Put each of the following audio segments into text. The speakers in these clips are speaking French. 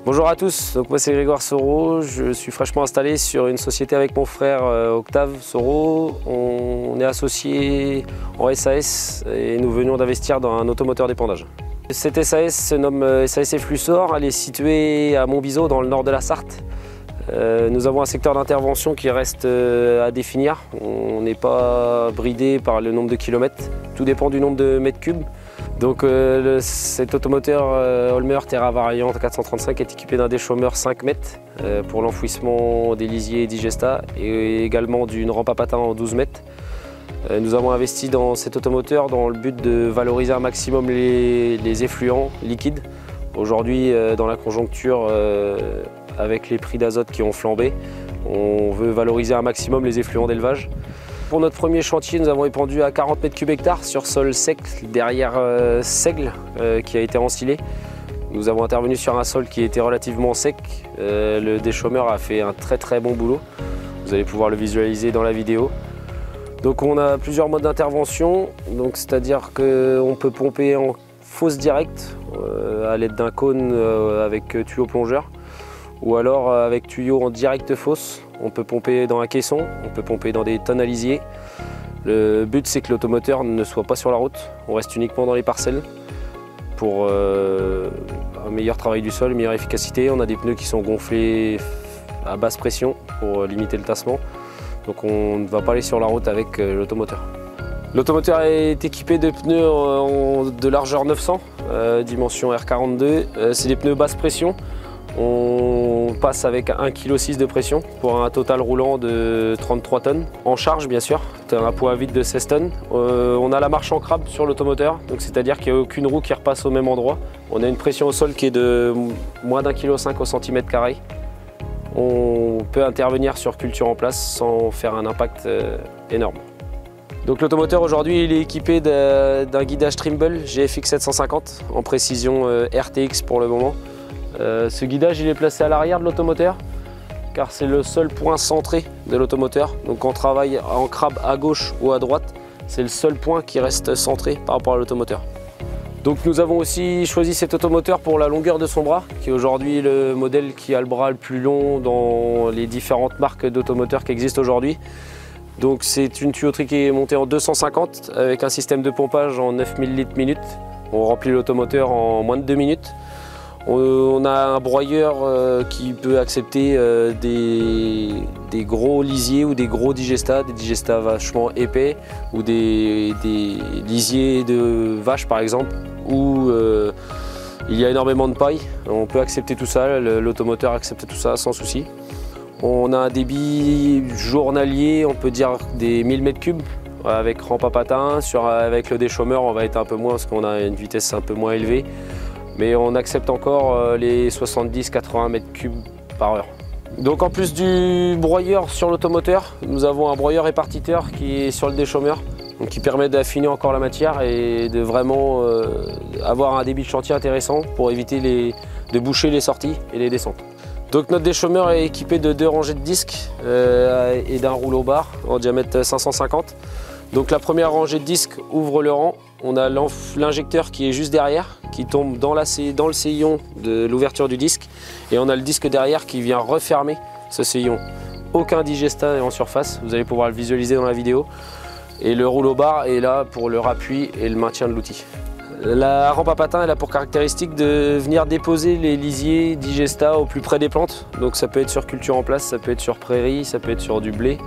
Bonjour à tous, donc moi c'est Grégoire Soro, je suis fraîchement installé sur une société avec mon frère Octave Soro. On est associés en SAS et nous venions d'investir dans un automoteur d'épandage. Cette SAS se nomme SAS Flussor, elle est située à Montbiseau dans le nord de la Sarthe. Nous avons un secteur d'intervention qui reste à définir. On n'est pas bridé par le nombre de kilomètres, tout dépend du nombre de mètres cubes. Donc cet automoteur Holmer Terra Variant 435 est équipé d'un déchômeur 5 mètres pour l'enfouissement des lisiers et digesta et également d'une rampe à patins en 12 mètres. Nous avons investi dans cet automoteur dans le but de valoriser un maximum les effluents liquides. Aujourd'hui, dans la conjoncture avec les prix d'azote qui ont flambé, on veut valoriser un maximum les effluents d'élevage. Pour notre premier chantier, nous avons épandu à 40 m3 sur sol sec derrière seigle qui a été ensilé. Nous avons intervenu sur un sol qui était relativement sec. Le déchômeur a fait un très bon boulot. Vous allez pouvoir le visualiser dans la vidéo. Donc on a plusieurs modes d'intervention, c'est-à-dire qu'on peut pomper en fosse directe à l'aide d'un cône avec tuyau plongeur ou alors avec tuyau en direct fosse. On peut pomper dans un caisson, on peut pomper dans des tonnes à lisier. Le but c'est que l'automoteur ne soit pas sur la route, on reste uniquement dans les parcelles pour un meilleur travail du sol, une meilleure efficacité. On a des pneus qui sont gonflés à basse pression pour limiter le tassement. Donc on ne va pas aller sur la route avec l'automoteur. L'automoteur est équipé de pneus de largeur 900, dimension R42. C'est des pneus basse pression. On passe avec 1,6 kg de pression pour un total roulant de 33 tonnes. En charge bien sûr, un poids à vide de 16 tonnes. On a la marche en crabe sur l'automoteur, c'est-à-dire qu'il n'y a aucune roue qui repasse au même endroit. On a une pression au sol qui est de moins d'1,5 kg au centimètre carré. On peut intervenir sur culture en place sans faire un impact énorme. Donc l'automoteur aujourd'hui il est équipé d'un guidage Trimble GFX 750 en précision RTX pour le moment. Ce guidage il est placé à l'arrière de l'automoteur car c'est le seul point centré de l'automoteur. Donc quand on travaille en crabe à gauche ou à droite, c'est le seul point qui reste centré par rapport à l'automoteur. Donc nous avons aussi choisi cet automoteur pour la longueur de son bras, qui est aujourd'hui le modèle qui a le bras le plus long dans les différentes marques d'automoteurs qui existent aujourd'hui. Donc c'est une tuyauterie qui est montée en 250 avec un système de pompage en 9000 litres minute. On remplit l'automoteur en moins de 2 minutes. On a un broyeur qui peut accepter des gros lisiers ou des gros digestats, des digestats vachement épais ou des lisiers de vaches par exemple où il y a énormément de paille. On peut accepter tout ça, l'automoteur accepte tout ça sans souci. On a un débit journalier, on peut dire des 1000 m3 avec rampe à patins. Avec le déchômeur on va être un peu moins parce qu'on a une vitesse un peu moins élevée. Mais on accepte encore les 70-80 m3 par heure. Donc en plus du broyeur sur l'automoteur, nous avons un broyeur répartiteur qui est sur le déchômeur, donc qui permet d'affiner encore la matière et de vraiment avoir un débit de chantier intéressant pour éviter de boucher les sorties et les descentes. Donc notre déchômeur est équipé de 2 rangées de disques et d'un rouleau barre en diamètre 550. Donc la première rangée de disques ouvre le rang. On a l'injecteur qui est juste derrière, qui tombe dans le sillon de l'ouverture du disque. Et on a le disque derrière qui vient refermer ce sillon. Aucun digestat est en surface, vous allez pouvoir le visualiser dans la vidéo. Et le rouleau barre est là pour le appui et le maintien de l'outil. La rampe à patins elle a pour caractéristique de venir déposer les lisiers digestats au plus près des plantes. Donc ça peut être sur culture en place, ça peut être sur prairie, ça peut être sur du blé.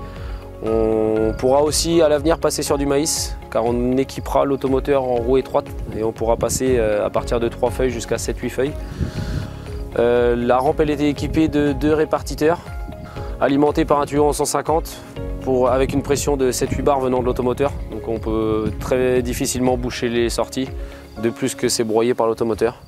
On pourra aussi à l'avenir passer sur du maïs car on équipera l'automoteur en roue étroite et on pourra passer à partir de 3 feuilles jusqu'à 7-8 feuilles. La rampe elle était équipée de 2 répartiteurs alimentés par un tuyau en 150 avec une pression de 7-8 bars venant de l'automoteur. Donc on peut très difficilement boucher les sorties, de plus que c'est broyé par l'automoteur.